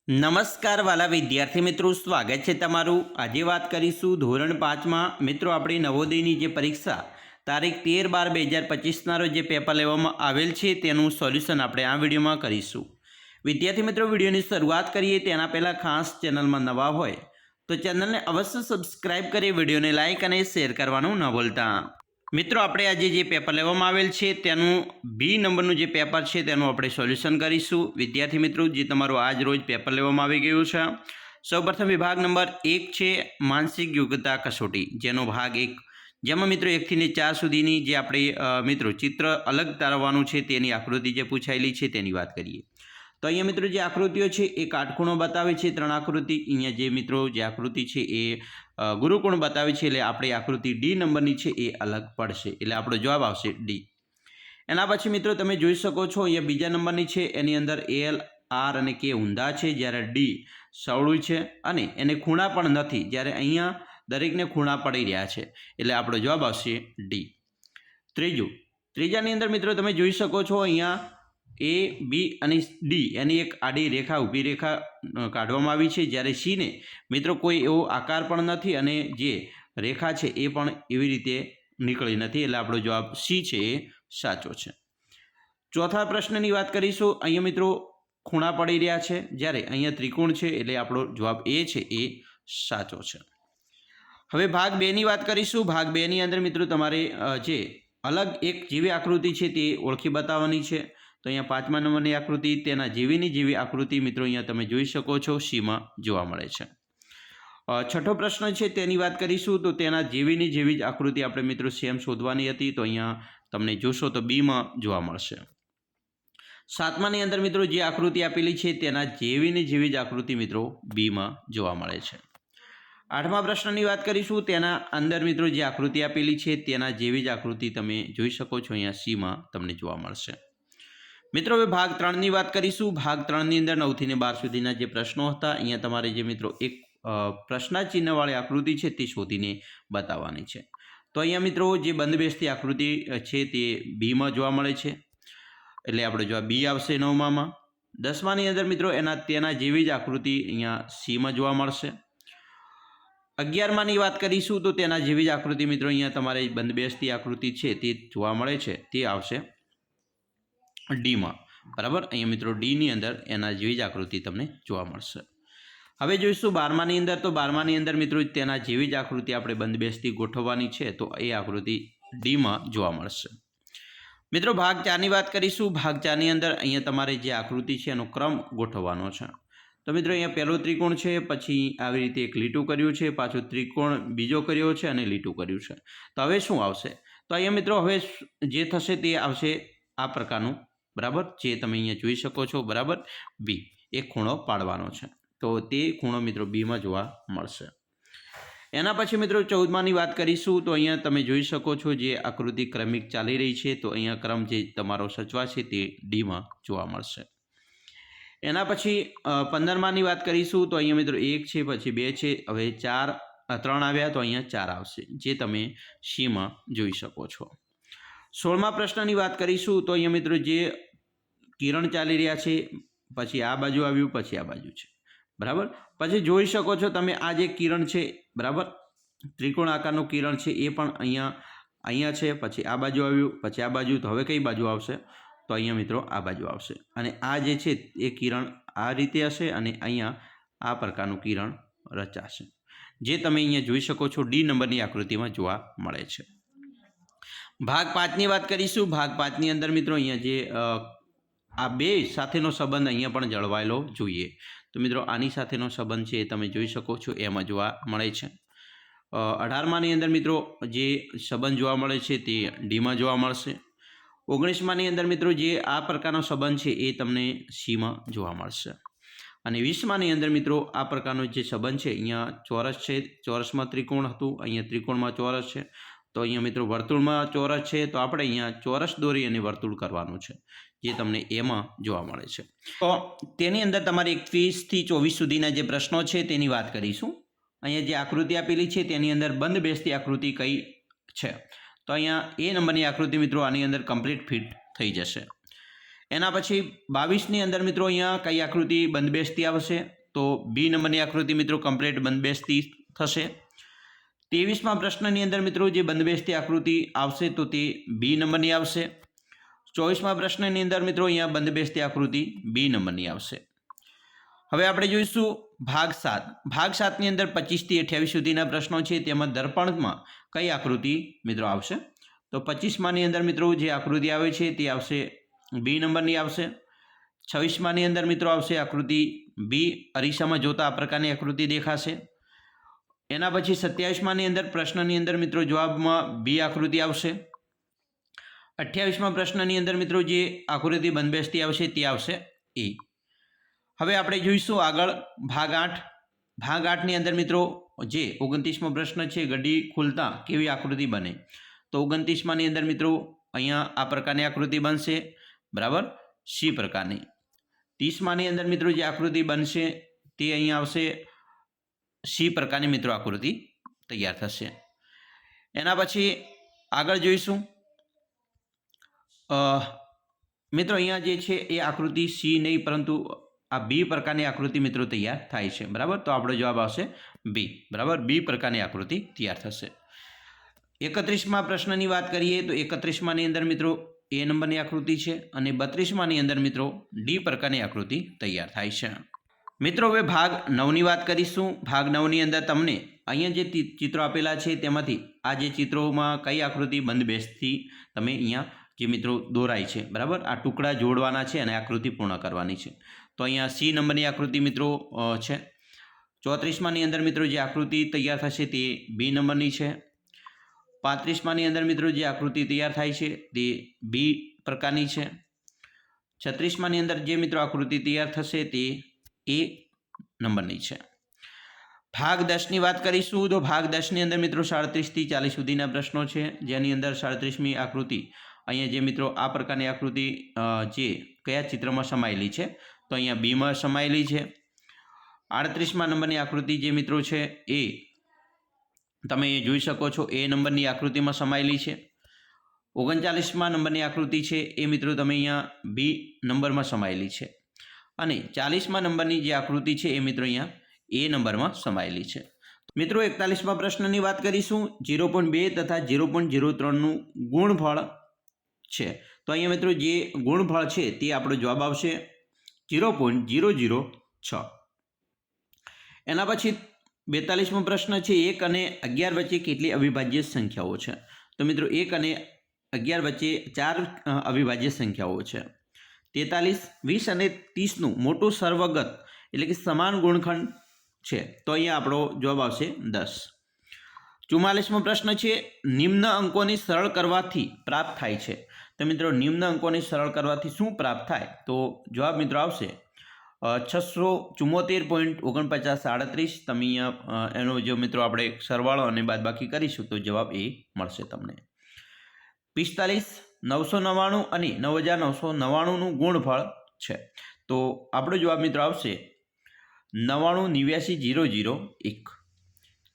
નમસ્કાર વાલા વિદ્યાર્થી મિત્રો, સ્વાગત છે તમારું। આજે વાત કરીશું ધોરણ 5માં મિત્રો આપણી નવોદયની જે પરીક્ષા તારીખ 13/12/2025ના રોજ જે પેપર લેવામાં આવેલ છે તેનું સોલ્યુશન આપણે આ વિડીયોમાં કરીશું। વિદ્યાર્થી મિત્રો, વિડીયોની શરૂઆત કરીએ તેના પહેલાં ખાસ ચેનલમાં નવા હોય તો ચેનલને અવશ્ય સબસ્ક્રાઇબ કરી વિડીયોને લાઇક અને શેર કરવાનું ન ભૂલતા। મિત્રો, આપણે આજે જે પેપર લેવામાં આવેલ છે તેનું બી નંબરનું જે પેપર છે તેનું આપણે સોલ્યુશન કરીશું। વિદ્યાર્થી મિત્રો, જે તમારું આજ રોજ પેપર લેવામાં આવી ગયું છે, સૌપ્રથમ વિભાગ નંબર 1 છે માનસિક યોગ્યતા કસોટી, જેનો ભાગ 1, જેમાં મિત્રો 1 થી 4 સુધીની જે આપણે મિત્રો ચિત્ર અલગ તારવવાનું છે તેની આકૃતિ જે પૂછાયેલી છે તેની વાત કરીએ તો અહીંયા મિત્રો જે આકૃતિઓ છે એ કાટખૂણો બતાવે છે, 3 આકૃતિ। અહીંયા જે મિત્રો જે આકૃતિ છે એ ગુરુકોણ બતાવે છે, એટલે આપણે આકૃતિ ડી નંબરની છે એ અલગ પડશે, એટલે આપણો જવાબ આવશે ડી। એના પછી મિત્રો તમે જોઈ શકો છો અહીંયા બીજા નંબરની છે, એની અંદર એલ, આર અને કે ઊંધા છે, જ્યારે ડી સવળું છે અને એને ખૂણા પણ નથી, જ્યારે અહીંયા દરેકને ખૂણા પડી રહ્યા છે, એટલે આપણો જવાબ આવશે ડી। ત્રીજાની અંદર મિત્રો તમે જોઈ શકો છો અહીંયા એ, બી અને ડી એની એક આડી રેખા, ઊભી રેખા કાઢવામાં આવી છે, જ્યારે સીને મિત્રો કોઈ એવો આકાર પણ નથી અને જે રેખા છે એ પણ એવી રીતે નીકળી નથી, એટલે આપણો જવાબ સી છે એ સાચો છે। ચોથા પ્રશ્નની વાત કરીશું। અહીંયા મિત્રો ખૂણા પડી રહ્યા છે, જ્યારે અહીંયા ત્રિકોણ છે, એટલે આપણો જવાબ એ છે એ સાચો છે। હવે ભાગ 2ની વાત કરીશું। ભાગ 2ની અંદર મિત્રો તમારે જે અલગ એક જેવી આકૃતિ છે તે ઓળખી બતાવવાની છે। તો અહીંયા 5મા નંબરની આકૃતિ, તેના જેવીની જેવી આકૃતિ મિત્રો અહીંયા તમે જોઈ શકો છો સીમાં જોવા મળે છે। છઠ્ઠો પ્રશ્ન છે તેની વાત કરીશું। તો તેના જેવીની જેવી જ આકૃતિ આપણે મિત્રો સેમ શોધવાની હતી, તો અહીંયા તમને જોશો તો બીમાં જોવા મળશે। 7માની અંદર મિત્રો જે આકૃતિ આપેલી છે તેના જેવીની જેવી જ આકૃતિ મિત્રો બીમાં જોવા મળે છે। 8મા પ્રશ્નની વાત કરીશું। તેના અંદર મિત્રો જે આકૃતિ આપેલી છે તેના જેવી જ આકૃતિ તમે જોઈ શકો છો અહીંયા સીમાં તમને જોવા મળશે। મિત્રો હવે ભાગ 3ની વાત કરીશું। ભાગ 3ની અંદર 9 થી 12 સુધીના જે પ્રશ્નો હતા, અહીંયા તમારે જે મિત્રો એક પ્રશ્નાચિહ્નવાળી આકૃતિ છે તે શોધીને બતાવવાની છે। તો અહીંયા મિત્રો જે બંધબેસતી આકૃતિ છે તે બીમાં જોવા મળે છે, એટલે આપણો જવાબ બી આવશે 9મામાં। 10માની અંદર મિત્રો તેના જેવી જ આકૃતિ અહીંયા સીમાં જોવા મળશે। 11માની વાત કરીશું તો તેના જેવી જ આકૃતિ મિત્રો અહીંયા તમારે બંધબેસતી આકૃતિ છે તે જોવા મળે છે, તે આવશે ડીમાં, બરાબર। અહીંયા મિત્રો ડીની અંદર એના જેવી જ આકૃતિ તમને જોવા મળશે। હવે જોઈશું 12માની અંદર। તો 12માની અંદર મિત્રો તેના જેવી જ આકૃતિ આપણે બંધબેસતી ગોઠવવાની છે, તો એ આકૃતિ ડીમાં જોવા મળશે। મિત્રો ભાગ 4ની વાત કરીશું। ભાગ 4ની અંદર અહીંયા તમારે જે આકૃતિ છે એનો ક્રમ ગોઠવવાનો છે। તો મિત્રો અહીંયા પહેલો ત્રિકોણ છે, પછી આવી રીતે એક લીટું કર્યું છે, પાછું ત્રિકોણ બીજો કર્યો છે અને લીટું કર્યું છે। તો હવે શું આવશે? તો અહીંયા મિત્રો હવે જે થશે તે આવશે આ પ્રકારનું, બરાબર, જે તમે અહીંયા જોઈ શકો છો, બરાબર, બી એક ખૂણો પાડવાનો છે, તો તે ખૂણો મિત્રો બીમાં જોવા મળશે। એના પછી મિત્રો 14માની વાત કરીશું। તો અહીંયા તમે જોઈ શકો છો જે આકૃતિ ક્રમિક ચાલી રહી છે, તો અહીંયા ક્રમ જે તમારો સચવા છે તે ડીમાં જોવા મળશે। એના પછી 15માની વાત કરીશું। તો અહીંયા મિત્રો 1 છે, પછી 2 છે, હવે 3 આવ્યા, તો અહીંયા 4 આવશે, જે તમે સીમાં જોઈ શકો છો। 16મા પ્રશ્નની વાત કરીશું। તો અહીંયા મિત્રો જે કિરણ ચાલી રહ્યા છે, પછી આ બાજુ આવ્યું, પછી આ બાજુ છે, બરાબર। પછી જોઈ શકો છો તમે આ જે કિરણ છે, બરાબર, ત્રિકોણ આકારનું કિરણ છે એ પણ અહીંયા છે, પછી આ બાજુ આવ્યું, પછી આ બાજુ, તો હવે કઈ બાજુ આવશે? તો અહીંયા મિત્રો આ બાજુ આવશે, અને આ જે છે એ કિરણ આ રીતે હશે અને અહીંયા આ પ્રકારનું કિરણ રચાશે, જે તમે અહીંયા જોઈ શકો છો ડી નંબરની આકૃતિમાં જોવા મળે છે। ભાગ 5ની વાત કરીશું। ભાગ 5ની અંદર મિત્રો અહીંયા જે આ બે સાથેનો સંબંધ અહીંયા પણ જળવાયેલો જોઈએ, તો મિત્રો આની સાથેનો સંબંધ છે એ તમે જોઈ શકો છો એમાં જોવા મળે છે। 18માની અંદર મિત્રો જે સંબંધ જોવા મળે છે તે ડીમાં જોવા મળશે। 19માની અંદર મિત્રો જે આ પ્રકારનો સંબંધ છે એ તમને સીમાં જોવા મળશે। અને 20માની અંદર મિત્રો આ પ્રકારનો જે સંબંધ છે, અહીંયા ચોરસ છે, ચોરસમાં ત્રિકોણ હતું, અહીંયા ત્રિકોણમાં ચોરસ છે, તો અહીંયા મિત્રો વર્તુળમાં ચોરસ છે, તો આપણે અહીંયા ચોરસ દોરી અને વર્તુળ કરવાનું છે, જે તમને એમાં જોવા મળે છે। તો તેની અંદર તમારે 21 થી 24 સુધીના જે પ્રશ્નો છે તેની વાત કરીશું। અહીંયા જે આકૃતિ આપેલી છે તેની અંદર બંધબેસતી આકૃતિ કઈ છે? તો અહીંયા એ નંબરની આકૃતિ મિત્રો આની અંદર કમ્પ્લીટ ફિટ થઈ જશે। એના પછી 22ની અંદર મિત્રો અહીંયા કઈ આકૃતિ બંધબેસતી આવશે? તો બી નંબરની આકૃતિ મિત્રો કમ્પ્લીટ બંધબેસતી થશે. 23મા પ્રશ્નની અંદર મિત્રો જે બંધબેસતી આકૃતિ આવશે તો તે બી નંબરની આવશે. 24મા પ્રશ્નની અંદર મિત્રો અહીંયા બંધબેસતી આકૃતિ બી નંબરની આવશે. હવે આપણે જોઈશું ભાગ 7. ભાગ 7ની અંદર 25 થી 28 સુધીના પ્રશ્નો છે. તેમાં દર્પણમાં કઈ આકૃતિ મિત્રો આવશે? તો 25માની અંદર મિત્રો જે આકૃતિ આવે છે તે આવશે બી નંબરની આવશે. 26માની અંદર મિત્રો આવશે આકૃતિ બી, અરીસામાં જોતા આ પ્રકારની આકૃતિ દેખાશે. એના પછી 27માની અંદર પ્રશ્નની અંદર મિત્રો જવાબમાં બી આકૃતિ આવશે. 28મા પ્રશ્નની અંદર મિત્રો જે આકૃતિ બંધબેસતી આવશે તે આવશે એ. હવે આપણે જોઈશું આગળ ભાગ 8. ભાગ 8ની અંદર મિત્રો જે 29મો પ્રશ્ન છે, ગડી ખુલતા કેવી આકૃતિ બને? તો 29માની અંદર મિત્રો અહીંયા આ પ્રકારની આકૃતિ બનશે, બરાબર, સી પ્રકારની. 30માની અંદર મિત્રો જે આકૃતિ બનશે તે અહીંયા આવશે સી પ્રકારની મિત્રો આકૃતિ તૈયાર થશે. એના પછી આગળ જોઈશું મિત્રો અહીંયા જે છે એ આકૃતિ સી નહીં પરંતુ આ બી પ્રકારની આકૃતિ મિત્રો તૈયાર થાય છે, બરાબર. તો આપણો જવાબ આવશે બી, બરાબર, બી પ્રકારની આકૃતિ તૈયાર થશે. 31મા પ્રશ્નની વાત કરીએ તો 31માની અંદર મિત્રો એ નંબરની આકૃતિ છે અને 32માની અંદર મિત્રો ડી પ્રકારની આકૃતિ તૈયાર થાય છે. મિત્રો હવે ભાગ 9ની વાત કરીશું. ભાગ 9ની અંદર તમને અહીંયા જે ચિત્રો આપેલા છે તેમાંથી આ જે ચિત્રોમાં કઈ આકૃતિ બંધબેસતી તમે અહીંયા જે મિત્રો દોરાય છે, બરાબર, આ ટુકડા જોડવાના છે અને આકૃતિ પૂર્ણ કરવાની છે. તો અહીંયા સી નંબરની આકૃતિ મિત્રો છે. 34માની અંદર મિત્રો જે આકૃતિ તૈયાર થશે તે બી નંબરની છે. 35માની અંદર મિત્રો જે આકૃતિ તૈયાર થાય છે તે બી પ્રકારની છે. 36માની અંદર જે મિત્રો આકૃતિ તૈયાર થશે તે એ નંબરની છે. ભાગ 10ની વાત કરીશું તો ભાગ 10ની અંદર મિત્રો 37 થી 40 સુધીના પ્રશ્નો છે, જેની અંદર 37મી આકૃતિ અહીંયા જે મિત્રો આ પ્રકારની આકૃતિ જે કયા ચિત્રમાં સમાયેલી છે? તો અહીંયા બીમાં સમાયેલી છે. 38મા નંબરની આકૃતિ જે મિત્રો છે એ તમે જોઈ શકો છો એ નંબરની આકૃતિમાં સમાયેલી છે. 39મા નંબરની આકૃતિ છે એ મિત્રો તમે અહીંયા બી નંબરમાં સમાયેલી છે. અને 40મા નંબરની જે આકૃતિ છે એ મિત્રો અહીંયા એ નંબરમાં સમાયેલી છે. મિત્રો 41મા પ્રશ્નની વાત કરીશું. 0.2 તથા 0.03નું ગુણફળ છે. તો અહીંયા મિત્રો જે ગુણફળ છે તે આપણો જવાબ આવશે 0.006. એના પછી 42મો પ્રશ્ન છે, 1 અને 11 વચ્ચે કેટલી અવિભાજ્ય સંખ્યાઓ છે? તો મિત્રો 1 અને 11 વચ્ચે 4 અવિભાજ્ય સંખ્યાઓ છે. 43, 20 અને 30નું મોટું સર્વગત એટલે કે સમાન ગુણખંડ છે. તો અહીંયા આપણો જવાબ આવશે 10. 44મો પ્રશ્ન છે, નિમ્ન અંકોની સરળ કરવાથી પ્રાપ્ત થાય છે. તો મિત્રો નિમ્ન અંકોની સરળ કરવાથી શું પ્રાપ્ત થાય? તો જવાબ મિત્રો આવશે 674.4938. તમે અહીંયા એનો જો મિત્રો આપણે સરવાળો અને બાદબાકી કરીશું તો જવાબ એ મળશે તમને. 45, 999 અને 9999નું ગુણફળ છે. તો આપણો જવાબ મિત્રો આવશે 99,89,001.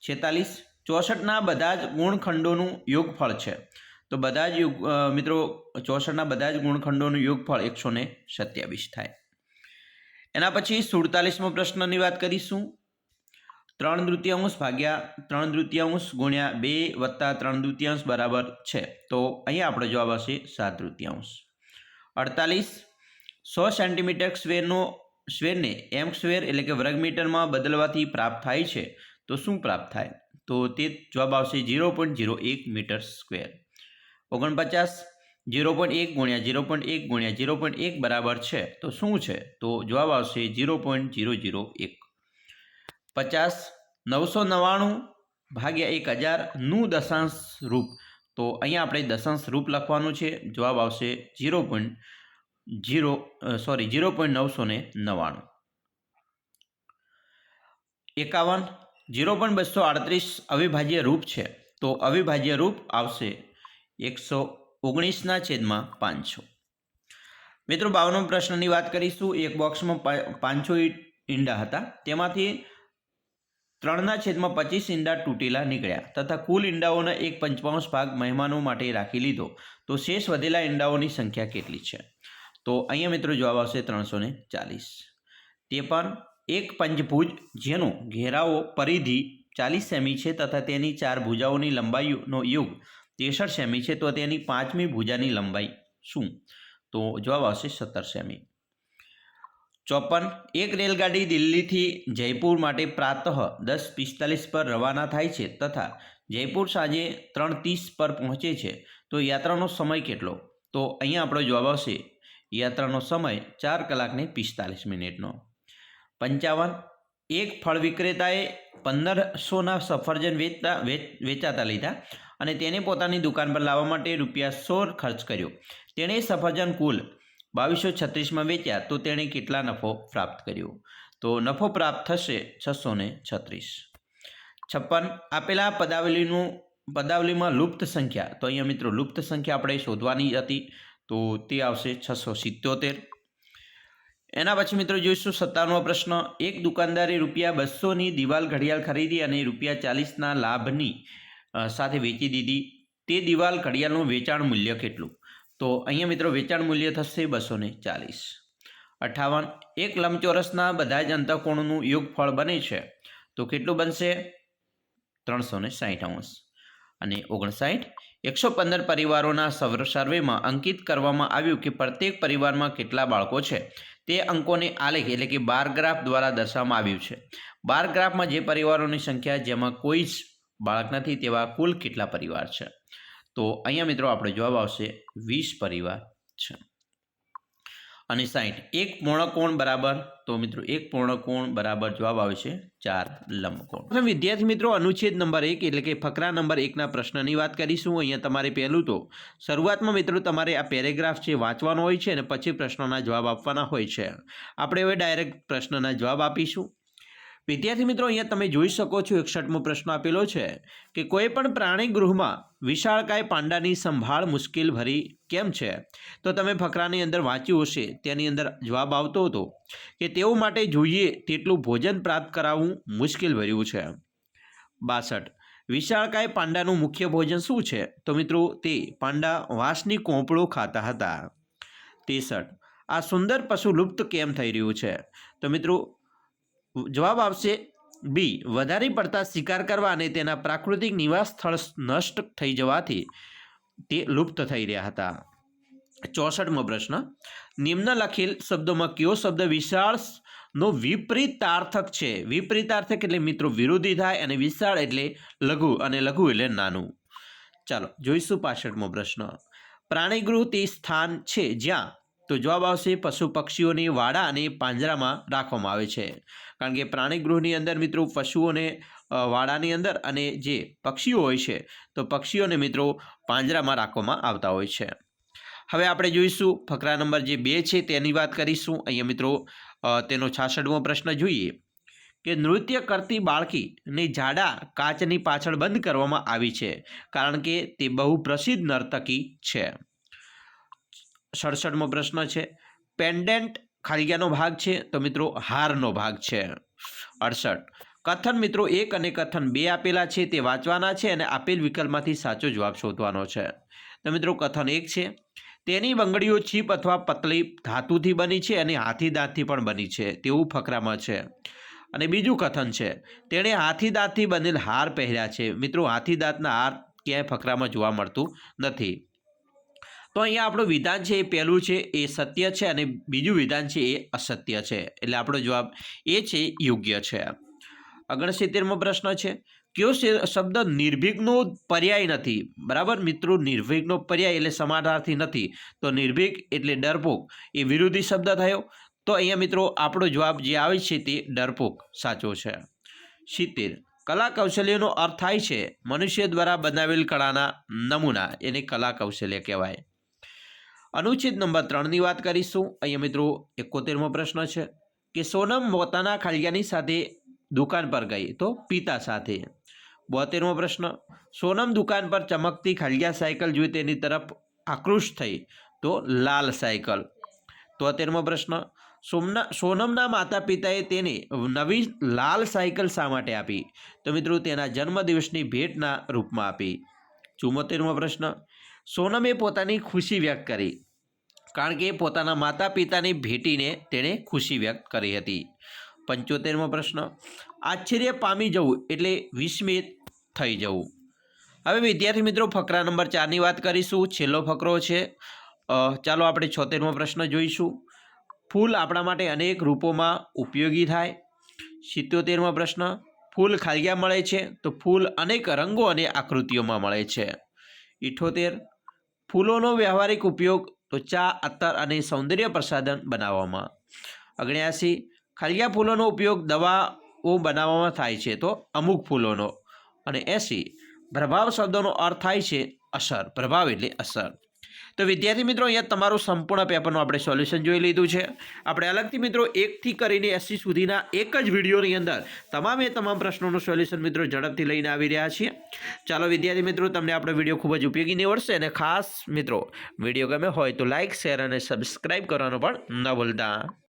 46, 64ના બધા જ ગુણખંડોનું યોગફળ છે. તો બધા જ મિત્રો 64ના બધા જ ગુણખંડોનું યોગફળ 127 થાય. એના પછી 47મો પ્રશ્નની વાત કરીશું. 3/3 ભાગ્યા 3/3 ગુણ્યા 2 વત્તા 3/3 બરાબર છે. તો અહીંયા આપણો જવાબ આવશે 7/3. 48, 100 સેન્ટીમીટર સ્ક્વેરને m સ્ક્વેર એટલે કે વર્ગ મીટરમાં બદલવાથી પ્રાપ્ત થાય છે. તો શું પ્રાપ્ત થાય? તો તે જવાબ આવશે 0.01 મીટર સ્ક્વેર. 49, 0.1 ગુણ્યા 0.1 ગુણ્યા 0.1 બરાબર છે. તો શું છે? તો જવાબ આવશે 0.001. 50, 999 ભાગ્યા 1000નું દશાંશ રૂપ. તો અહીંયા આપણે દશાંશ રૂપ લખવાનું છે. જવાબ આવશે 0.999. 51, 0.238 અવિભાજ્ય રૂપ છે. તો અવિભાજ્ય રૂપ આવશે 119/500. મિત્રો 52મા પ્રશ્નની વાત કરીશું. એક બોક્સમાં 500 ઈંડા હતા, તેમાંથી 3/25 ઈંડા તૂટેલા નીકળ્યા તથા કુલ ઈંડાઓના 1/5 ભાગ મહેમાનો માટે રાખી લીધો. તો શેષ વધેલા ઈંડાઓની સંખ્યા કેટલી છે? તો અહીંયા મિત્રો જવાબ આવશે 340. તે પણ એક પંચભુજ જેનો ઘેરાવો પરિધિ 40 સેમી છે તથા તેની 4 ભુજાઓની લંબાઈનો યોગ 63 સેમી છે, તો તેની 5મી ભુજાની લંબાઈ શું? તો જવાબ આવશે 17 સેમી. 54. એક રેલગાડી દિલ્હીથી જયપુર માટે પ્રાતઃ 10:45 પર રવાના થાય છે તથા જયપુર સાંજે 3:30 પર પહોંચે છે, તો યાત્રાનો સમય કેટલો? તો અહીંયા આપણો જવાબ આવશે યાત્રાનો સમય 4 કલાક ને 45 મિનિટનો. 55. એક ફળ વિક્રેતાએ 1500ના સફરજન વેચાતા લીધા અને તેને પોતાની દુકાન પર લાવવા માટે ₹100 ખર્ચ કર્યો. તેણે સફરજન કુલ 2236માં વેચ્યા, તો તેણે કેટલા નફો પ્રાપ્ત કર્યો? તો નફો પ્રાપ્ત થશે 636. 56. આપેલા પદાવલીમાં લુપ્ત સંખ્યા, તો અહીંયા મિત્રો લુપ્ત સંખ્યા આપણે શોધવાની હતી, તો તે આવશે 677. એના પછી મિત્રો જોઈશું 57મો પ્રશ્ન. એક દુકાનદારે ₹200ની દિવાલ ઘડિયાળ ખરીદી અને ₹40ના લાભની સાથે વેચી દીધી. તે દિવાલ ઘડિયાળનું વેચાણ મૂલ્ય કેટલું? તો અહીંયા મિત્રો વેચાણ મૂલ્ય થશે 240. 58. એક લંબચોરસના બધા જ અંતઃકોણનું યોગફળ બને છે, તો કેટલું બનશે? 360°. અને 59. 115 પરિવારોના સર્વેમાં અંકિત કરવામાં આવ્યું કે પ્રત્યેક પરિવારમાં કેટલા બાળકો છે. તે અંકોને આલેખ એટલે કે બાર ગ્રાફ દ્વારા દર્શાવવામાં આવ્યું છે. બાર ગ્રાફમાં જે પરિવારોની સંખ્યા જેમાં કોઈ જ બાળક નથી તેવા કુલ કેટલા પરિવાર છે? તો અહીંયા મિત્રો આપણો જવાબ આવશે 20 પરિવાર છે. અને 60. એક પૂર્ણકોણ બરાબર, તો મિત્રો એક પૂર્ણકોણ બરાબર જવાબ આવે છે 4 લંબકોણ. વિદ્યાર્થી મિત્રો અનુચ્છેદ નંબર 1 એટલે કે ફકરા નંબર 1ના પ્રશ્નની વાત કરીશું. અહીંયા તમારે પહેલું તો શરૂઆતમાં મિત્રો તમારે આ પેરેગ્રાફ છે વાંચવાનો હોય છે અને પછી પ્રશ્નોના જવાબ આપવાના હોય છે. આપણે હવે ડાયરેક્ટ પ્રશ્નના જવાબ આપીશું. વિદ્યાર્થી મિત્રો અહીંયા તમે જોઈ શકો છો 61મો પ્રશ્ન આપેલો છે કે કોઈ પણ પ્રાણી ગૃહમાં વિશાળકાય પાંડાની સંભાળ મુશ્કેલ ભરી કેમ છે? તો તમે ફકરાની અંદર વાંચ્યું હશે, તેની અંદર જવાબ આવતો હતો કે તેઓ માટે જોઈએ તેટલું ભોજન પ્રાપ્ત કરાવવું મુશ્કેલ ભર્યું છે. 62. વિશાળકાય પાંડાનું મુખ્ય ભોજન શું છે? તો મિત્રો તે પાંડા વાંસની કોંપળો ખાતા હતા. 63. આ સુંદર પશુ લુપ્ત કેમ થઈ રહ્યું છે? તો મિત્રો જવાબ આવશે બી, વધારે પડતા શિકાર કરવા અને તેના પ્રાકૃતિક નિવાસ સ્થળ નષ્ટ થઈ જવાથી તે લુપ્ત થઈ રહ્યા હતા. 64મો પ્રશ્ન. નિમ્ન લખેલ શબ્દોમાં કયો શબ્દ વિશાળનો વિપરીતાર્થક છે? વિપરીતાર્થક એટલે મિત્રો વિરોધી થાય, અને વિશાળ એટલે લઘુ, અને લઘુ એટલે નાનું. ચાલો જોઈશું 65મો પ્રશ્ન. પ્રાણીગૃહ તે સ્થાન છે જ્યાં, તો જવાબ આવશે પશુ પક્ષીઓને વાડા અને પાંજરામાં રાખવામાં આવે છે. કારણ કે પ્રાણીગૃહની અંદર મિત્રો પશુઓને વાડાની અંદર અને જે પક્ષીઓ હોય છે તો પક્ષીઓને મિત્રો પાંજરામાં રાખવામાં આવતા હોય છે. હવે આપણે જોઈશું ફકરા નંબર જે 2 છે તેની વાત કરીશું. અહીંયા મિત્રો તેનો 66મો પ્રશ્ન જોઈએ કે નૃત્ય કરતી બાળકીને જાડા કાચની પાછળ બંધ કરવામાં આવી છે કારણ કે તે બહુ પ્રસિદ્ધ નર્તકી છે. 67મો પ્રશ્ન છે પેન્ડન્ટ ખાલિયાનો ભાગ છે? તો મિત્રો હારનો ભાગ છે. 68. કથન મિત્રો 1 અને કથન 2 આપેલા છે, તે વાંચવાના છે અને આપેલ વિકલ્પમાંથી સાચો જવાબ શોધવાનો છે. તો મિત્રો કથન 1 છે તેની બંગડીઓ છીપ અથવા પતલી ધાતુથી બની છે અને હાથી દાંતથી પણ બની છે તેવું ફકરામાં છે. અને બીજું કથન છે તેણે હાથી દાંતથી બનેલ હાર પહેર્યા છે. મિત્રો હાથી દાંતના હાર ક્યાંય ફકરામાં જોવા મળતું નથી. તો અહીંયા આપણું વિધાન છે એ પહેલું છે એ સત્ય છે અને બીજું વિધાન છે એ અસત્ય છે, એટલે આપણો જવાબ એ છે યોગ્ય છે. 69મો પ્રશ્ન છે કયો શબ્દ નિર્ભીકનો પર્યાય નથી? બરાબર મિત્રો, નિર્ભીકનો પર્યાય એટલે સમાનાર્થી નથી, તો નિર્ભીક એટલે ડરપોક એ વિરોધી શબ્દ થયો. તો અહીંયા મિત્રો આપણો જવાબ જે આવે છે તે ડરપોક સાચો છે. 70. કલા કૌશલ્યનો અર્થ થાય છે મનુષ્ય દ્વારા બનાવેલ કળાના નમૂના, એને કલા કૌશલ્ય કહેવાય. અનુચ્છેદ નંબર 3ની વાત કરીશું. અહીંયા મિત્રો 71મો પ્રશ્ન છે કે સોનમ પોતાના ખાલિયાની સાથે દુકાન પર ગઈ, તો પિતા સાથે. 72મો પ્રશ્ન સોનમ દુકાન પર ચમકતી ખાલિયા સાયકલ જોઈ તેની તરફ આકૃષ્ટ થઈ, તો લાલ સાયકલ. 73મો પ્રશ્ન સોનમના માતા પિતાએ તેને નવી લાલ સાયકલ શા માટે આપી? તો મિત્રો તેના જન્મદિવસની ભેટના રૂપમાં આપી. 74મો પ્રશ્ન સોનમે પોતાની ખુશી વ્યક્ત કરી કારણ કે પોતાના માતા પિતાને ભેટીને તેણે ખુશી વ્યક્ત કરી હતી. 75મો પ્રશ્ન, આશ્ચર્ય પામી જવું એટલે વિસ્મિત થઈ જવું. હવે વિદ્યાર્થી મિત્રો ફકરા નંબર 4ની વાત કરીશું. છેલ્લો ફકરો છે. ચાલો આપણે 76મો પ્રશ્ન જોઈશું. ફૂલ આપણા માટે અનેક રૂપોમાં ઉપયોગી થાય. 77મો પ્રશ્ન, ફૂલ ખાલી મળે છે તો ફૂલ અનેક રંગો અને આકૃતિઓમાં મળે છે. 78, ફૂલોનો વ્યવહારિક ઉપયોગ તો ચા, અત્તર અને સૌંદર્ય પ્રસાધન બનાવવામાં. 79, ખાલિયા ફૂલોનો ઉપયોગ દવાઓ બનાવવામાં થાય છે તો અમુક ફૂલોનો. અને 80, પ્રભાવ શબ્દનો અર્થ થાય છે અસર. પ્રભાવ એટલે અસર. તો વિદ્યાર્થી મિત્રો અહીંયા તમારું સંપૂર્ણ પેપરનું આપણે સોલ્યુશન જોઈ લીધું છે. આપણે અલગથી મિત્રો 1થી કરીને 80 સુધીના એક જ વિડીયોની અંદર તમામ પ્રશ્નોનું સોલ્યુશન મિત્રો ઝડપથી લઈને આવી રહ્યા છીએ. ચાલો વિદ્યાર્થી મિત્રો, તમને આપણો વિડીયો ખૂબ જ ઉપયોગી નીવડશે અને ખાસ મિત્રો વિડીયો ગમે હોય તો લાઇક, શેર અને સબસ્ક્રાઈબ કરવાનું પણ ન ભૂલતા.